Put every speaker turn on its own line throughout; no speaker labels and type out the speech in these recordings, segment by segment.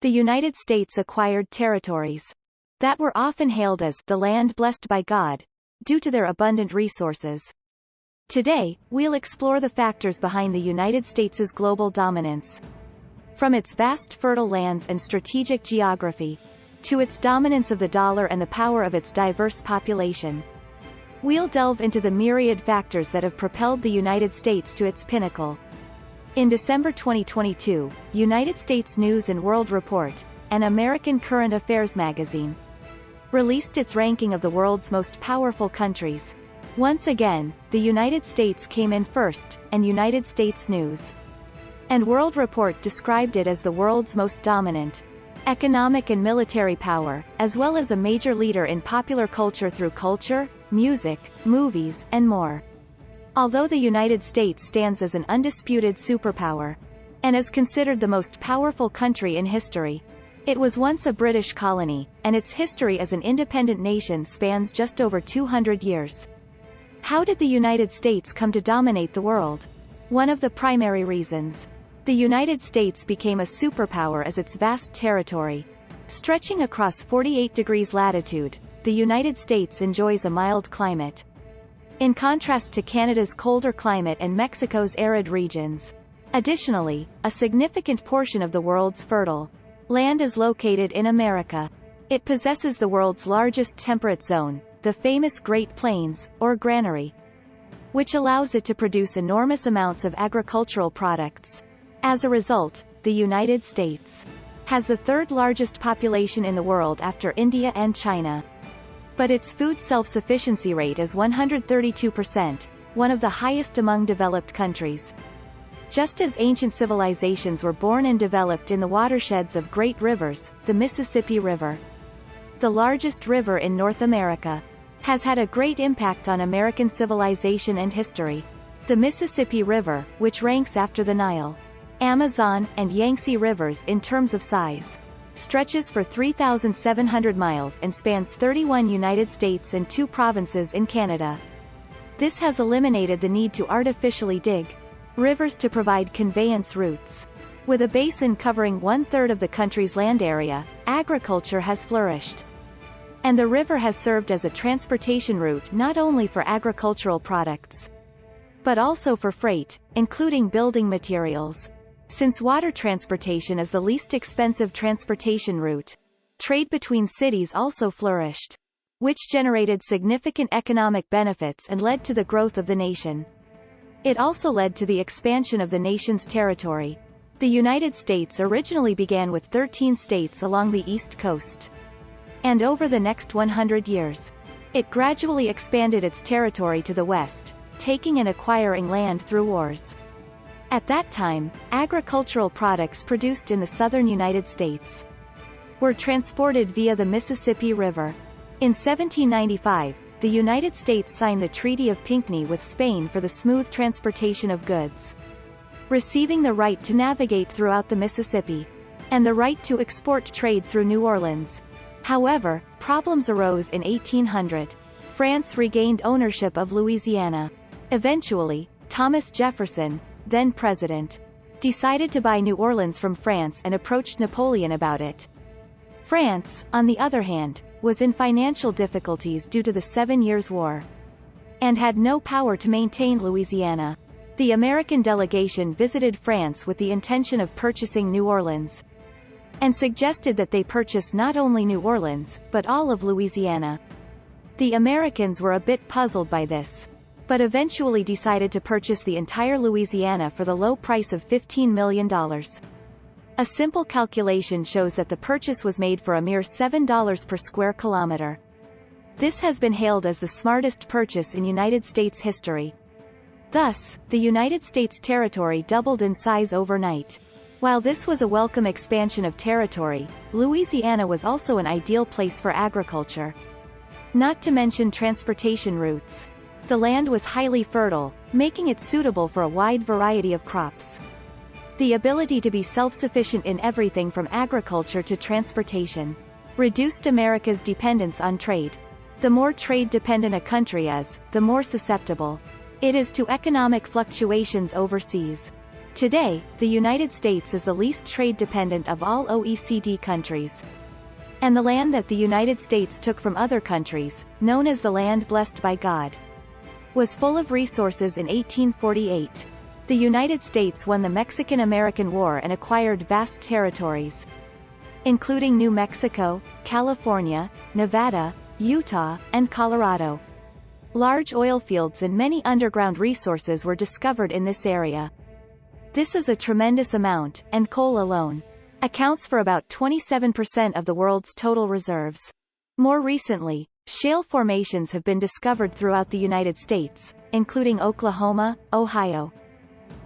The United States acquired territories that were often hailed as the land blessed by God, due to their abundant resources. Today, we'll explore the factors behind the United States' global dominance. From its vast fertile lands and strategic geography, to its dominance of the dollar and the power of its diverse population. We'll delve into the myriad factors that have propelled the United States to its pinnacle. In December 2022, United States News & World Report, an American current affairs magazine, released its ranking of the world's most powerful countries. Once again, the United States came in first, and United States News & World Report described it as the world's most dominant economic and military power, as well as a major leader in popular culture through culture, music, movies, and more. Although the United States stands as an undisputed superpower, and is considered the most powerful country in history, it was once a British colony, and its history as an independent nation spans just over 200 years. How did the United States come to dominate the world? One of the primary reasons the United States became a superpower is its vast territory. Stretching across 48 degrees latitude, the United States enjoys a mild climate. In contrast to Canada's colder climate and Mexico's arid regions. Additionally, a significant portion of the world's fertile land is located in America. It possesses the world's largest temperate zone, the famous Great Plains, or granary, which allows it to produce enormous amounts of agricultural products. As a result, the United States has the third largest population in the world after India and China. But its food self-sufficiency rate is 132%, one of the highest among developed countries. Just as ancient civilizations were born and developed in the watersheds of great rivers, the Mississippi River, the largest river in North America, has had a great impact on American civilization and history. The Mississippi River, which ranks after the Nile, Amazon, and Yangtze rivers in terms of size, stretches for 3,700 miles and spans 31 United States and 2 provinces in Canada. This has eliminated the need to artificially dig rivers to provide conveyance routes. With a basin covering 1/3 of the country's land area, agriculture has flourished. And the river has served as a transportation route not only for agricultural products, but also for freight, including building materials. Since water transportation is the least expensive transportation route, trade between cities also flourished, which generated significant economic benefits and led to the growth of the nation. It also led to the expansion of the nation's territory. The United States originally began with 13 states along the East Coast. And over the next 100 years, it gradually expanded its territory to the west, taking and acquiring land through wars. At that time, agricultural products produced in the southern United States were transported via the Mississippi River. In 1795, the United States signed the Treaty of Pinckney with Spain for the smooth transportation of goods, receiving the right to navigate throughout the Mississippi, and the right to export trade through New Orleans. However, problems arose in 1800. France regained ownership of Louisiana. Eventually, Thomas Jefferson, then president, decided to buy New Orleans from France and approached Napoleon about it. France, on the other hand, was in financial difficulties due to the 7 Years' War, and had no power to maintain Louisiana. The American delegation visited France with the intention of purchasing New Orleans, and suggested that they purchase not only New Orleans, but all of Louisiana. The Americans were a bit puzzled by this, but eventually decided to purchase the entire Louisiana for the low price of $15 million. A simple calculation shows that the purchase was made for a mere $7 per square kilometer. This has been hailed as the smartest purchase in United States history. Thus, the United States territory doubled in size overnight. While this was a welcome expansion of territory, Louisiana was also an ideal place for agriculture. Not to mention transportation routes. The land was highly fertile, making it suitable for a wide variety of crops. The ability to be self-sufficient in everything from agriculture to transportation reduced America's dependence on trade. The more trade-dependent a country is, the more susceptible it is to economic fluctuations overseas. Today, the United States is the least trade-dependent of all OECD countries. And the land that the United States took from other countries, known as the land blessed by God, was full of resources in 1848. The United States won the Mexican-American War and acquired vast territories, including New Mexico, California, Nevada, Utah, and Colorado. Large oil fields and many underground resources were discovered in this area. This is a tremendous amount, and coal alone accounts for about 27% of the world's total reserves. More recently, shale formations have been discovered throughout the United States, including Oklahoma, Ohio,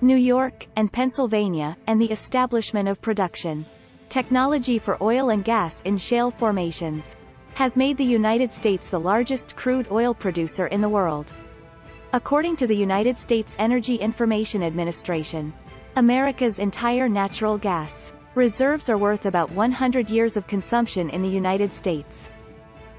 New York, and Pennsylvania, and the establishment of production technology for oil and gas in shale formations has made the United States the largest crude oil producer in the world. According to the United States Energy Information Administration, America's entire natural gas reserves are worth about 100 years of consumption in the United States.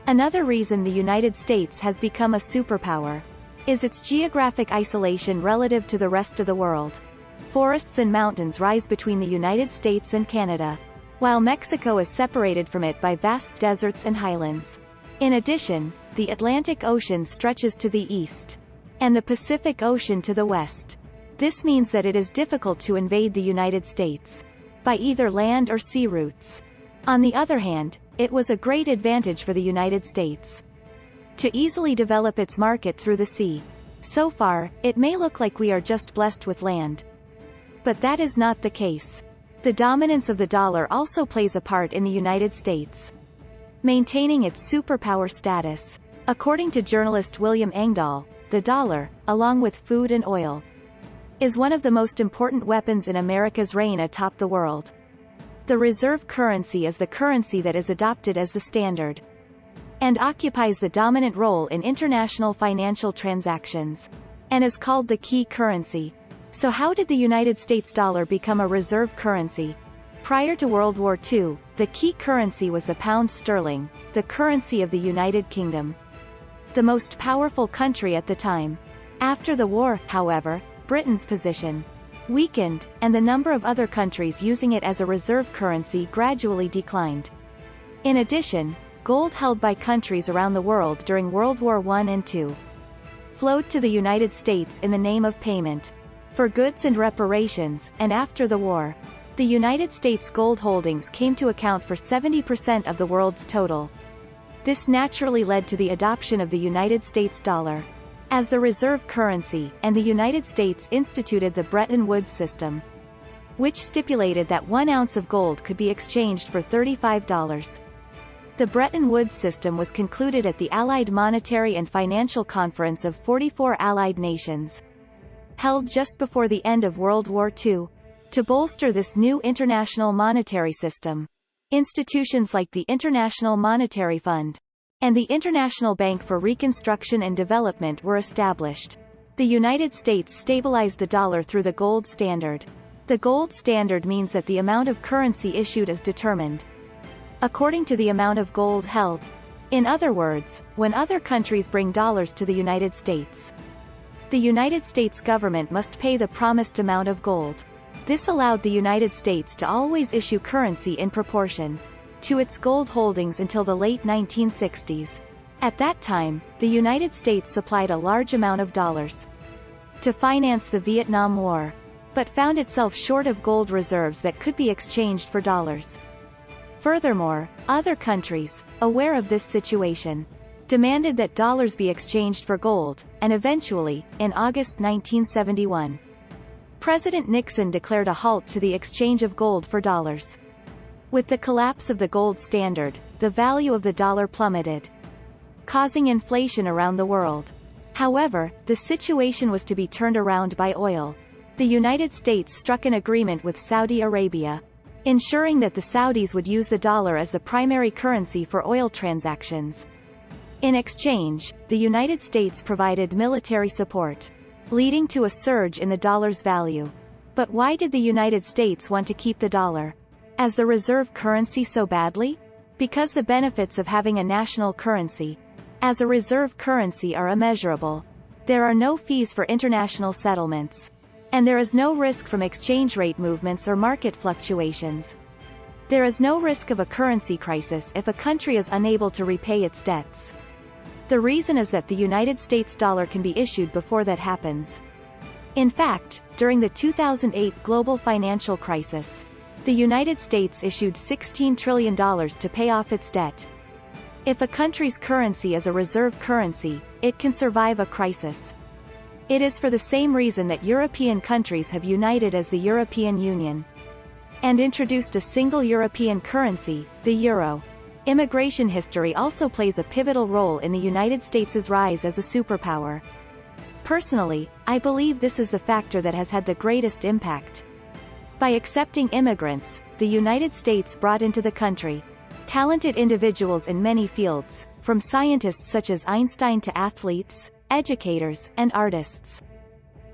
Another reason the United States has become a superpower is its geographic isolation relative to the rest of the world. Forests and mountains rise between the United States and Canada, while Mexico is separated from it by vast deserts and highlands. In addition, the Atlantic Ocean stretches to the east, and the Pacific Ocean to the west. This means that it is difficult to invade the United States by either land or sea routes. On the other hand, it was a great advantage for the United States to easily develop its market through the sea. So far, it may look like we are just blessed with land, but that is not the case. The dominance of the dollar also plays a part in the United States maintaining its superpower status. According to journalist William Engdahl, the dollar, along with food and oil, is one of the most important weapons in America's reign atop the world. The reserve currency is the currency that is adopted as the standard and occupies the dominant role in international financial transactions, and is called the key currency. So how did the United States dollar become a reserve currency? Prior to World War II, the key currency was the pound sterling, the currency of the United Kingdom, the most powerful country at the time. After the war, however, Britain's position weakened, and the number of other countries using it as a reserve currency gradually declined. In addition, gold held by countries around the world during World War I and II flowed to the United States in the name of payment for goods and reparations, and after the war, the United States gold holdings came to account for 70% of the world's total. This naturally led to the adoption of the United States dollar as the reserve currency, and the United States instituted the Bretton Woods system, which stipulated that 1 ounce of gold could be exchanged for $35. The Bretton Woods system was concluded at the Allied Monetary and Financial Conference of 44 Allied nations, held just before the end of World War II. To bolster this new international monetary system, institutions like the International Monetary Fund and the International Bank for Reconstruction and Development were established. The United States stabilized the dollar through the gold standard. The gold standard means that the amount of currency issued is determined according to the amount of gold held. In other words, when other countries bring dollars to the United States, the United States government must pay the promised amount of gold. This allowed the United States to always issue currency in proportion to its gold holdings until the late 1960s. At that time, the United States supplied a large amount of dollars to finance the Vietnam War, but found itself short of gold reserves that could be exchanged for dollars. Furthermore, other countries, aware of this situation, demanded that dollars be exchanged for gold, and eventually, in August 1971, President Nixon declared a halt to the exchange of gold for dollars. With the collapse of the gold standard, the value of the dollar plummeted, causing inflation around the world. However, the situation was to be turned around by oil. The United States struck an agreement with Saudi Arabia, ensuring that the Saudis would use the dollar as the primary currency for oil transactions. In exchange, the United States provided military support, leading to a surge in the dollar's value. But why did the United States want to keep the dollar as the reserve currency so badly? Because the benefits of having a national currency as a reserve currency are immeasurable. There are no fees for international settlements. And there is no risk from exchange rate movements or market fluctuations. There is no risk of a currency crisis if a country is unable to repay its debts. The reason is that the United States dollar can be issued before that happens. In fact, during the 2008 global financial crisis, the United States issued $16 trillion to pay off its debt. If a country's currency is a reserve currency, it can survive a crisis. It is for the same reason that European countries have united as the European Union and introduced a single European currency, the euro. Immigration history also plays a pivotal role in the United States' rise as a superpower. Personally, I believe this is the factor that has had the greatest impact. By accepting immigrants, the United States brought into the country talented individuals in many fields, from scientists such as Einstein to athletes, educators, and artists.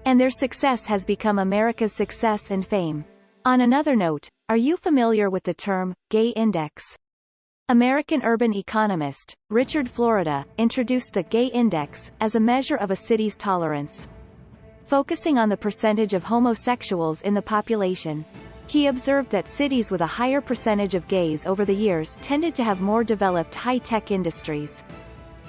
And their success has become America's success and fame. On another note, are you familiar with the term, gay index? American urban economist, Richard Florida, introduced the gay index as a measure of a city's tolerance. Focusing on the percentage of homosexuals in the population, he observed that cities with a higher percentage of gays over the years tended to have more developed high-tech industries.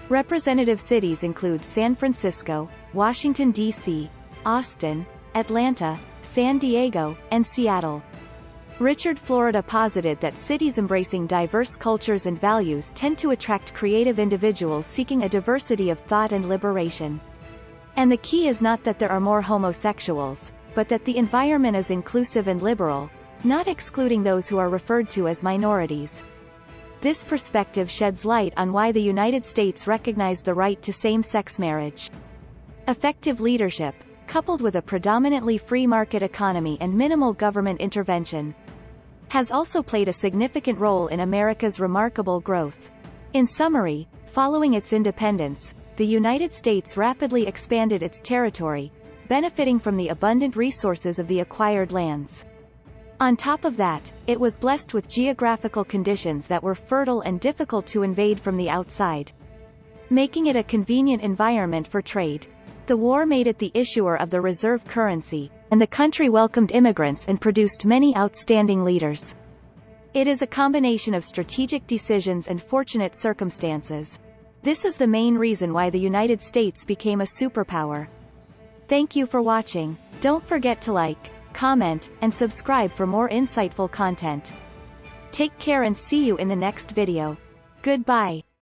Representative cities include San Francisco, Washington, D.C., Austin, Atlanta, San Diego, and Seattle. Richard Florida posited that cities embracing diverse cultures and values tend to attract creative individuals seeking a diversity of thought and liberation. And the key is not that there are more homosexuals, but that the environment is inclusive and liberal, not excluding those who are referred to as minorities. This perspective sheds light on why the United States recognized the right to same-sex marriage. Effective leadership, coupled with a predominantly free market economy and minimal government intervention, has also played a significant role in America's remarkable growth. In summary, following its independence, the United States rapidly expanded its territory, benefiting from the abundant resources of the acquired lands. On top of that, it was blessed with geographical conditions that were fertile and difficult to invade from the outside, making it a convenient environment for trade. The war made it the issuer of the reserve currency, and the country welcomed immigrants and produced many outstanding leaders. It is a combination of strategic decisions and fortunate circumstances. This is the main reason why the United States became a superpower. Thank you for watching. Don't forget to like, comment, and subscribe for more insightful content. Take care and see you in the next video. Goodbye.